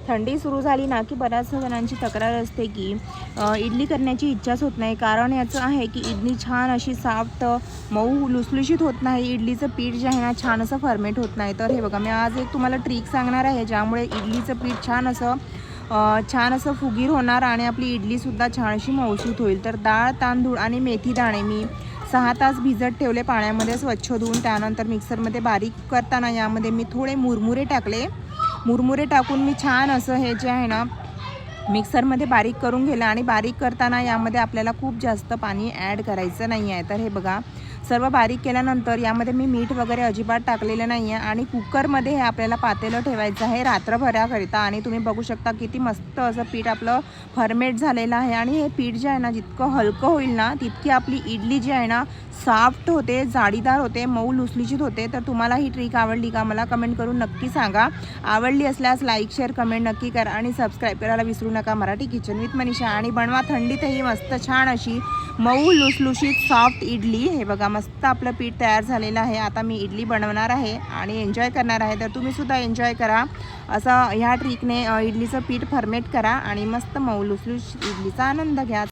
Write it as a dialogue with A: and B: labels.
A: थंडी सुरू झाली ना की बऱ्याच जणांची तक्रार असते की इडली करण्याची इच्छाच होत नाही। कारण याचं आहे की इडली छान अशी सॉफ्ट मऊ लुसलुशीत होत नाही, इडलीचं पीठ जे आहे ना छान असं फर्मेंट होत नाही। तर हे बघा, मी आज एक तुम्हाला ट्रिक सांगणार आहे ज्यामुळे इडलीचं पीठ छान असं फुगीर होणार आणि आपली इडलीसुद्धा छान अशी मऊसूत होईल। तर डाळ, तांदूळ आणि मेथी दाणे मी 6 तास भिजत ठेवले पाण्यामध्ये स्वच्छ धुवून। त्यानंतर मिक्सरमध्ये बारीक करताना यामध्ये मी थोडे मुरमुरे टाकले। मुरमुरे टाकून मी छान असं हे जे आहे ना मिक्सरमध्ये बारीक करून घेतलं। आणि बारीक करताना यामध्ये आपल्याला खूप जास्त पाणी ॲड करायचं नाही आहे। तर हे बघा, सर्व बारीक केल्यानंतर यामध्ये मी मीठ वगैरे अजिबात टाकलेलं नाही आहे। आणि कुकरमध्ये हे आपल्याला पातेलं ठेवायचं आहे रात्रभराकरिता। आणि तुम्ही बघू शकता किती मस्त असं पीठ आपलं फर्मेट झालेलं आहे। आणि हे पीठ जे आहे ना जितकं हलकं होईल ना तितकी आपली इडली जी आहे ना सॉफ्ट होते, जाळीदार होते, मऊ लुसलुशीत होते। तर तुम्हाला ही ट्रिक आवडली का मला कमेंट करून नक्की सांगा। आवडली असल्यास लाईक, शेअर, कमेंट नक्की करा आणि सबस्क्राईब करायला विसरू नका मराठी किचन विथ मनीषा। आणि बनवा थंडीतही मस्त छान अशी मऊ लुसलुशीत सॉफ्ट इडली। हे बघा, मस्त आपलं पीठ तयार झालेलं आहे। आता मी इडली बनवणार आहे आणि एन्जॉय करणार आहे। तर तुम्हीसुद्धा एन्जॉय करा, असं ह्या ट्रिकने इडलीचं पीठ फर्मेट करा आणि मस्त मऊ लुसलुशीत इडलीचा आनंद घ्या।